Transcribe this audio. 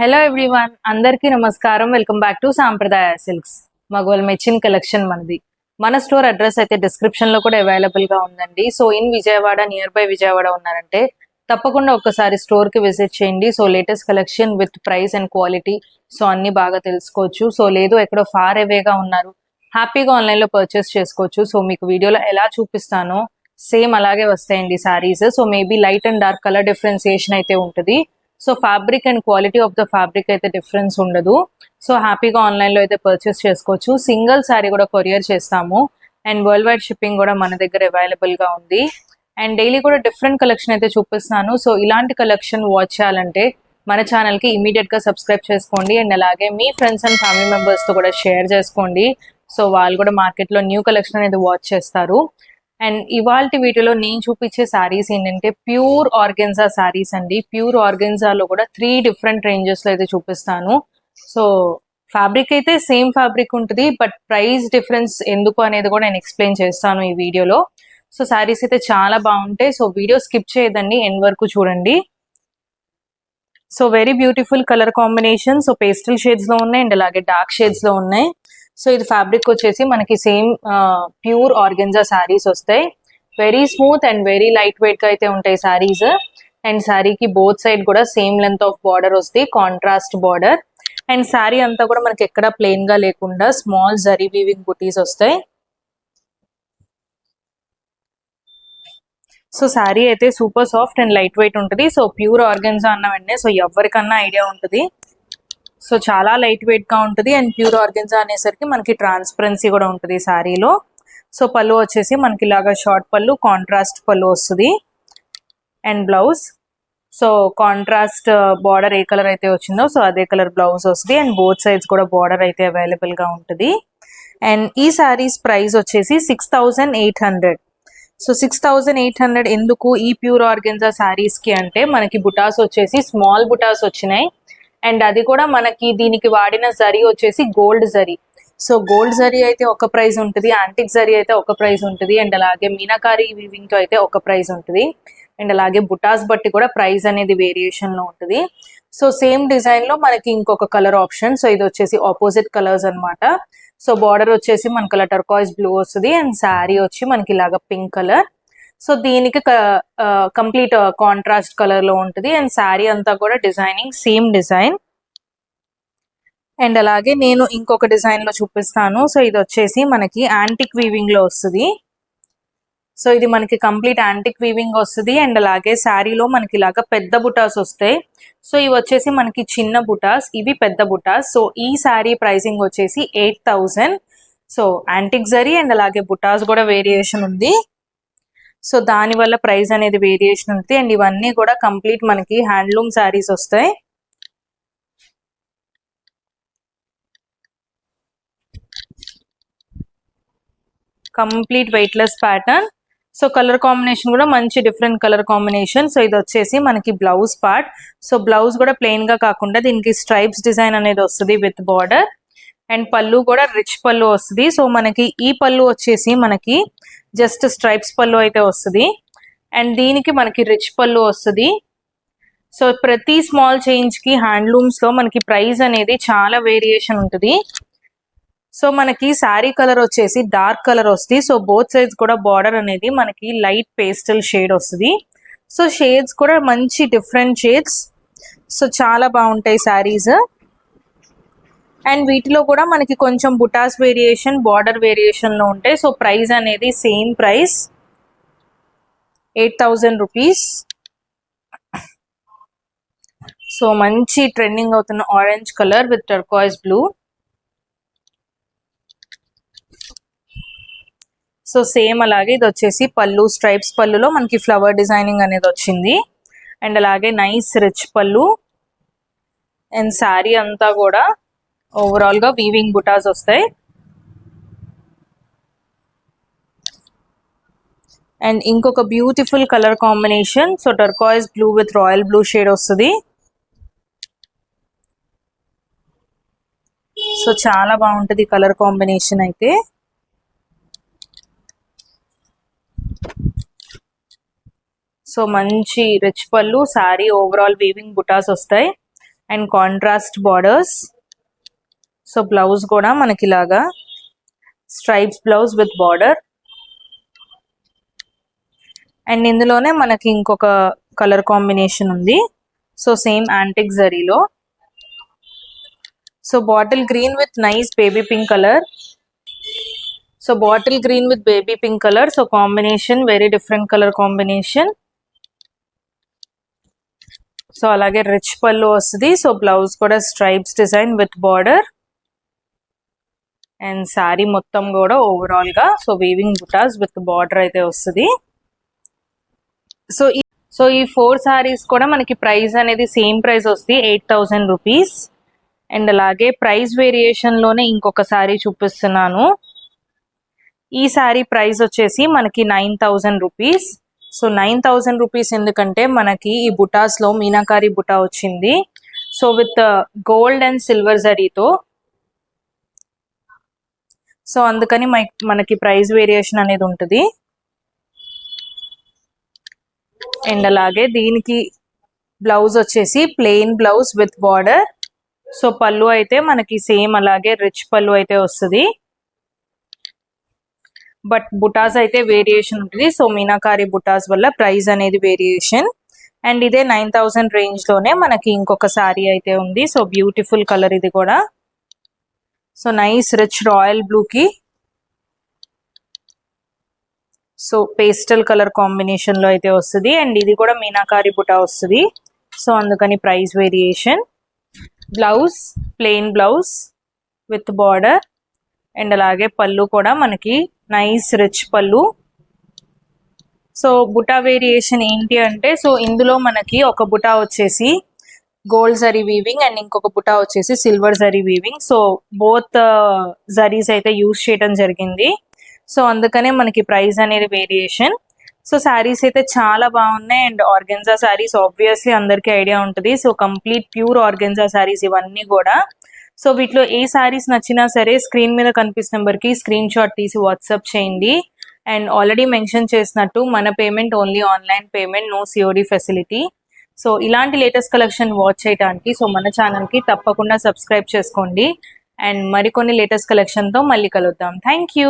Hello everyone, అందరికీ నమస్కారం. Welcome back to సాంప్రదాయ సిల్క్స్. మగవాళ్ళ మెచ్చిన కలెక్షన్ మనది. మన స్టోర్ అడ్రస్ అయితే డిస్క్రిప్షన్ లో కూడా అవైలబుల్ గా ఉందండి. So in Vijayawada, near by Vijayawada ఉన్నారంటే తప్పకుండా ఒక్కసారి స్టోర్ కి విజిట్ చేయండి. So latest collection with price and quality so అన్ని బాగా తెలుసుకోవచ్చు. సో లేదు ఎక్కడో ఫార్ అవేగా ఉన్నారు, హ్యాపీగా ఆన్లైన్ లో పర్చేస్ చేసుకోవచ్చు. సో మీకు వీడియోలో ఎలా చూపిస్తానో సేమ్ అలాగే వస్తాయండి saris. So maybe light and dark colour differentiation అయితే ఉంటుంది. So fabric and quality of the fabric అయితే డిఫరెన్స్ ఉండదు. సో హ్యాపీగా ఆన్లైన్ లో అయితే పర్చేస్ చేసుకోవచ్చు. సింగిల్ శారీ కూడా కొరియర్ చేస్తాము అండ్ వరల్డ్ వైడ్ షిప్పింగ్ కూడా మన దగ్గర అవైలబుల్ గా ఉంది. అండ్ డైలీ కూడా డిఫరెంట్ కలెక్షన్ అయితే చూపిస్తున్నాను. సో ఇలాంటి కలెక్షన్ వాచ్ చేయాలంటే మన ఛానల్ కి ఇమీడియట్ గా సబ్స్క్రైబ్ చేసుకోండి. అండ్ అలాగే మీ ఫ్రెండ్స్ అండ్ ఫ్యామిలీ మెంబర్స్ తో కూడా షేర్ చేసుకోండి. సో వాళ్ళు కూడా మార్కెట్ లో న్యూ కలెక్షన్ అనేది వాచ్ చేస్తారు. అండ్ ఇవాళ వీడియోలో నేను చూపించే శారీస్ ఏంటంటే ప్యూర్ ఆర్గెన్జా శారీస్ అండి. ప్యూర్ ఆర్గెన్జాలో కూడా 3 డిఫరెంట్ రేంజెస్ లో అయితే చూపిస్తాను. సో ఫ్యాబ్రిక్ అయితే సేమ్ ఫ్యాబ్రిక్ ఉంటుంది, బట్ ప్రైస్ డిఫరెన్స్ ఎందుకు అనేది కూడా నేను ఎక్స్ప్లెయిన్ చేస్తాను ఈ వీడియోలో. సో శారీస్ అయితే చాలా బాగుంటాయి. సో వీడియో స్కిప్ చేయదండి, ఎండ్ వరకు చూడండి. So very beautiful colour combination. So pastel shades లో ఉన్నాయి అండ్ అలాగే డార్క్ షేడ్స్ లో ఉన్నాయి. సో ఇది ఫ్యాబ్రిక్ వచ్చేసి మనకి సేమ్ ప్యూర్ ఆర్గెన్జా శారీస్ వస్తాయి. Very smooth and very light weight గా అయితే ఉంటాయి శారీస్. అండ్ శారీకి బోత్ సైడ్ కూడా సేమ్ లెంత్ ఆఫ్ బార్డర్ వస్తుంది, కాంట్రాస్ట్ బార్డర్. అండ్ శారీ అంతా కూడా మనకి ఎక్కడ ప్లెయిన్ గా లేకుండా స్మాల్ జరీ వీవింగ్ బుటీస్ వస్తాయి. సో శారీ అయితే super soft and light weight ఉంటుంది. సో ప్యూర్ ఆర్గెన్జా అన్న వెంటనే సో ఎవరికన్నా ఐడియా ఉంటుంది. సో చాలా లైట్ వెయిట్ గా ఉంటుంది అండ్ ప్యూర్ ఆర్గెన్జా అనేసరికి మనకి ట్రాన్స్పరెన్సీ కూడా ఉంటుంది శారీలో. సో పళ్ళు వచ్చేసి మనకి ఇలాగా షార్ట్ పళ్ళు, కాంట్రాస్ట్ పళ్ళు వస్తుంది and blouse. So contrast border A colour అయితే వచ్చిందో సో అదే కలర్ బ్లౌజ్ వస్తుంది అండ్ బోత్ సైడ్స్ కూడా బార్డర్ అయితే అవైలబుల్ గా ఉంటుంది. అండ్ ఈ శారీస్ ప్రైస్ వచ్చేసి 6800. సో 6800 ఎందుకు ఈ ప్యూర్ ఆర్గెన్జా శారీస్ కి అంటే మనకి బుటాస్ వచ్చేసి స్మాల్ బుటాస్ వచ్చినాయి అండ్ అది కూడా మనకి దీనికి వాడిన జరీ వచ్చేసి gold zari. So gold zari అయితే ఒక ప్రైస్ ఉంటుంది, యాంటిక్ జరీ అయితే ఒక ప్రైస్ ఉంటుంది అండ్ అలాగే మీనాకారి వీవింగ్ తో అయితే ఒక ప్రైస్ ఉంటుంది అండ్ అలాగే బుటాస్ బట్టి కూడా ప్రైస్ అనేది వేరియేషన్ లో ఉంటుంది. సో సేమ్ డిజైన్ లో మనకి ఇంకొక కలర్ ఆప్షన్. సో ఇది వచ్చేసి ఆపోజిట్ కలర్స్ అన్నమాట. సో బార్డర్ వచ్చేసి మనకి అలా టర్కాయిస్ బ్లూ వస్తుంది అండ్ శారీ వచ్చి మనకి ఇలాగా పింక్ కలర్. సో దీనికి కంప్లీట్ కాంట్రాస్ట్ కలర్ లో ఉంటుంది అండ్ శారీ అంతా కూడా డిజైనింగ్ సేమ్ డిజైన్. అండ్ అలాగే నేను ఇంకొక డిజైన్ లో చూపిస్తాను. సో ఇది వచ్చేసి మనకి యాంటిక్ వీవింగ్ లో వస్తుంది. సో ఇది మనకి కంప్లీట్ యాంటిక్ వీవింగ్ వస్తుంది అండ్ అలాగే శారీలో మనకి ఇలాగా పెద్ద బుటాస్ వస్తాయి. సో ఇవి వచ్చేసి మనకి చిన్న బుటాస్, ఇవి పెద్ద బుటాస్. సో ఈ శారీ ప్రైసింగ్ వచ్చేసి 8000. సో యాంటిక్ జరీ అండ్ అలాగే బుటాస్ కూడా వేరియేషన్ ఉంది. సో దాని వల్ల ప్రైస్ అనేది వేరియేషన్ ఉంటుంది అండ్ ఇవన్నీ కూడా కంప్లీట్ మనకి హ్యాండ్లూమ్ శారీస్ వస్తాయి. Complete weightless pattern. So colour combination కూడా మంచి డిఫరెంట్ కలర్ కాంబినేషన్. సో ఇది వచ్చేసి మనకి బ్లౌజ్ పార్ట్. సో బ్లౌజ్ కూడా ప్లెయిన్ గా కాకుండా దీనికి స్ట్రైప్స్ డిజైన్ అనేది వస్తుంది విత్ బార్డర్ అండ్ పళ్ళు కూడా రిచ్ పళ్ళు వస్తుంది. సో మనకి ఈ పళ్ళు వచ్చేసి మనకి జస్ట్ స్ట్రైప్స్ పళ్ళు అయితే వస్తుంది అండ్ దీనికి మనకి రిచ్ పళ్ళు వస్తుంది. సో ప్రతి స్మాల్ చేంజ్ కి హ్యాండ్లూమ్స్ లో మనకి ప్రైస్ అనేది చాలా వేరియేషన్ ఉంటుంది. సో మనకి శారీ కలర్ వచ్చేసి డార్క్ కలర్ వస్తుంది. సో బోత్ సైడ్స్ కూడా బార్డర్ అనేది మనకి లైట్ పేస్టల్ షేడ్ వస్తుంది. సో షేడ్స్ కూడా మంచి డిఫరెంట్ షేడ్స్. సో చాలా బాగుంటాయి శారీస్ అండ్ వీటిలో కూడా మనకి కొంచెం బుటాస్ వేరియేషన్, బార్డర్ వేరియేషన్ లో ఉంటాయి. సో ప్రైస్ అనేది సేమ్ ప్రైస్ 8000 రూపీస్. సో మంచి ట్రెండింగ్ అవుతున్న orange colour with turquoise blue. So same అలాగే ఇది వచ్చేసి పళ్ళు, స్ట్రైప్స్ పళ్ళులో మనకి ఫ్లవర్ డిజైనింగ్ అనేది వచ్చింది అండ్ అలాగే నైస్ రిచ్ పళ్ళు అండ్ శారీ అంతా కూడా ఓవరాల్ గా వీవింగ్ బుటాస్ వస్తాయి. అండ్ ఇంకొక beautiful colour combination. So turquoise blue with royal blue shade వస్తుంది. సో చాలా బాగుంటుంది కలర్ కాంబినేషన్ అయితే. సో మంచి రిచ్ పళ్ళు, శారీ ఓవరాల్ వీవింగ్ బుటాస్ వస్తాయి. And contrast borders. So blouse కూడా మనకి ఇలాగా stripes blouse with border. And ఇందులోనే మనకి ఇంకొక కలర్ కాంబినేషన్ ఉంది. సో సేమ్ యాంటిక్ జరీలో. So bottle green with nice baby pink colour. So bottle green with baby pink colour. So combination very different colour combination. So అలాగే రిచ్ పళ్ళు వస్తుంది. సో బ్లౌజ్ కూడా stripes design with border. And sari మొత్తం కూడా overall గా so weaving బుటాస్ with border అయితే వస్తుంది. సో ఈ 4 సారీస్ కూడా మనకి ప్రైస్ అనేది సేమ్ ప్రైస్ వస్తుంది, 8,000 రూపీస్. అండ్ అలాగే ప్రైస్ వేరియేషన్ లోనే ఇంకొక సారీ చూపిస్తున్నాను. ఈ సారీ ప్రైస్ వచ్చేసి మనకి 9,000 రూపీస్. సో 9,000 రూపీస్ ఎందుకంటే మనకి ఈ బుటాస్ లో మీనాకారి బుటా వచ్చింది. So with gold and silver జరీతో. సో అందుకని మనకి ప్రైస్ వేరియేషన్ అనేది ఉంటుంది. అండ్ అలాగే దీనికి బ్లౌజ్ వచ్చేసి plain blouse with border. So పళ్ళు అయితే మనకి సేమ్ అలాగే రిచ్ పళ్ళు అయితే వస్తుంది. బట్ బుటాస్ అయితే వేరియేషన్ ఉంటుంది. సో మీనాకారి బుటాస్ వల్ల ప్రైస్ అనేది వేరియేషన్. అండ్ ఇదే 9,000 రేంజ్ లోనే మనకి ఇంకొక సారీ అయితే ఉంది. సో బ్యూటిఫుల్ కలర్ ఇది కూడా. So nice rich royal blue కి సో పేస్టల్ కలర్ కాంబినేషన్ లో అయితే వస్తుంది. అండ్ ఇది కూడా మీనాకారి బుటా వస్తుంది. సో అందుకని price variation. Blouse plain blouse with border. And అలాగే పళ్ళు కూడా మనకి నైస్ రిచ్ పళ్ళు. సో బుటా వేరియేషన్ ఏంటి అంటే సో ఇందులో మనకి ఒక బుటా వచ్చేసి గోల్డ్ జరీ వీవింగ్ అండ్ ఇంకొక బుటా వచ్చేసి silver zari weaving. So both zaris అయితే యూజ్ చేయడం జరిగింది. సో అందుకనే మనకి ప్రైస్ అనేది వేరియేషన్. సో శారీస్ అయితే చాలా బాగున్నాయి. అండ్ ఆర్గెన్జా శారీస్ ఆబ్వియస్లీ అందరికీ ఐడియా ఉంటుంది. So complete pure organza saris ఇవన్నీ కూడా. సో వీటిలో ఏ శారీస్ నచ్చినా సరే స్క్రీన్ మీద కనిపిస్తున్న నెంబర్కి స్క్రీన్ షాట్ తీసి వాట్సాప్ చేయండి. అండ్ ఆల్రెడీ మెన్షన్ చేసినట్టు మన payment only online payment, no COD facility. So ఇలాంటి లేటెస్ట్ కలెక్షన్ వాచ్ చేయడానికి సో మన ఛానల్కి తప్పకుండా సబ్స్క్రైబ్ చేసుకోండి. అండ్ మరికొన్ని లేటెస్ట్ కలెక్షన్తో మళ్ళీ కలుద్దాం. Thank you.